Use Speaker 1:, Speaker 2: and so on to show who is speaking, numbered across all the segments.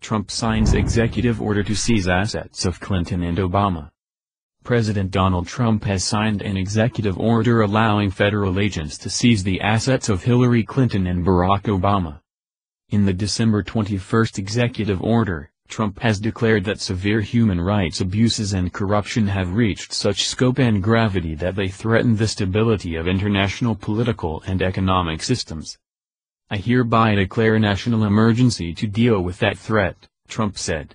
Speaker 1: Trump signs executive order to seize assets of Clinton and Obama. President Donald Trump has signed an executive order allowing federal agents to seize the assets of Hillary Clinton and Barack Obama. In the December 21 executive order, Trump has declared that severe human rights abuses and corruption have reached such scope and gravity that they threaten the stability of international political and economic systems. "I hereby declare a national emergency to deal with that threat," Trump said.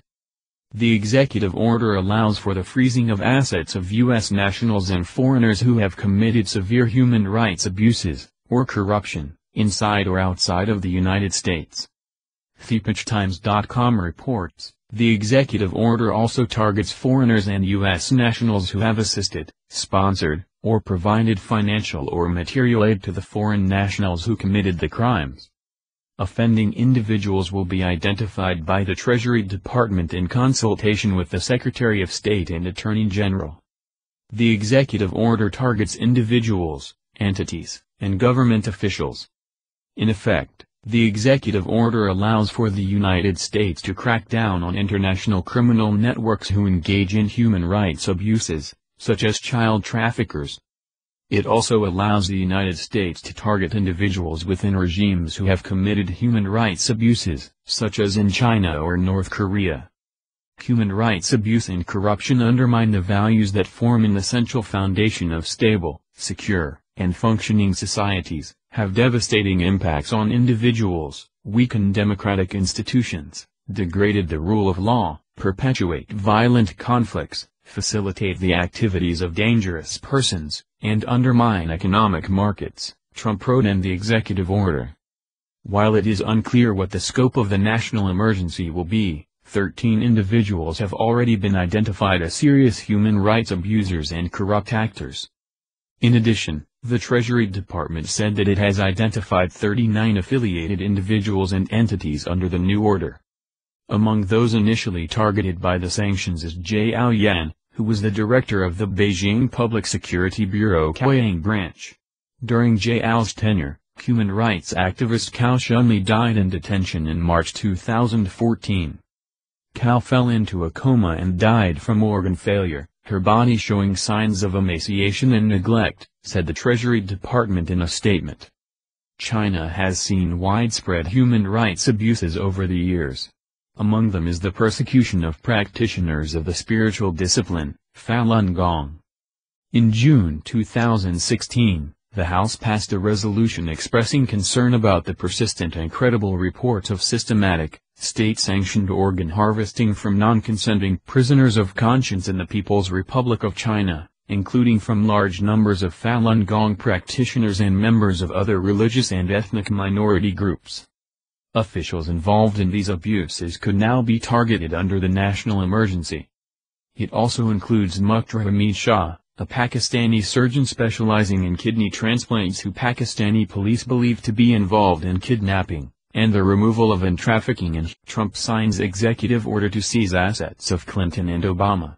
Speaker 1: The executive order allows for the freezing of assets of U.S. nationals and foreigners who have committed severe human rights abuses, or corruption, inside or outside of the United States. ThePitchTimes.com reports, the executive order also targets foreigners and U.S. nationals who have assisted, sponsored, or provided financial or material aid to the foreign nationals who committed the crimes. Offending individuals will be identified by the Treasury Department in consultation with the Secretary of State and Attorney General. The executive order targets individuals, entities, and government officials. In effect, the executive order allows for the United States to crack down on international criminal networks who engage in human rights abuses, such as child traffickers. It also allows the United States to target individuals within regimes who have committed human rights abuses, such as in China or North Korea. Human rights abuse and corruption undermine the values that form an essential foundation of stable, secure, and functioning societies, have devastating impacts on individuals, weaken democratic institutions, degraded the rule of law, perpetuate violent conflicts, facilitate the activities of dangerous persons, and undermine economic markets, Trump wrote in the executive order. While it is unclear what the scope of the national emergency will be, 13 individuals have already been identified as serious human rights abusers and corrupt actors. In addition, the Treasury Department said that it has identified 39 affiliated individuals and entities under the new order. Among those initially targeted by the sanctions is Zhao Yan, who was the director of the Beijing Public Security Bureau Kaohsiung branch. During Zhao's tenure, human rights activist Cao Shunli died in detention in March 2014. Cao fell into a coma and died from organ failure, her body showing signs of emaciation and neglect, said the Treasury Department in a statement. China has seen widespread human rights abuses over the years. Among them is the persecution of practitioners of the spiritual discipline, Falun Gong. In June 2016, the House passed a resolution expressing concern about the persistent and credible reports of systematic, state-sanctioned organ harvesting from non-consenting prisoners of conscience in the People's Republic of China, including from large numbers of Falun Gong practitioners and members of other religious and ethnic minority groups. Officials involved in these abuses could now be targeted under the national emergency. It also includes Mukhtar Hamid Shah, a Pakistani surgeon specializing in kidney transplants who Pakistani police believe to be involved in kidnapping, and the removal of and trafficking in. Trump signs executive order to seize assets of Clinton and Obama.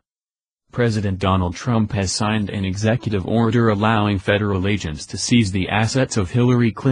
Speaker 1: President Donald Trump has signed an executive order allowing federal agents to seize the assets of Hillary Clinton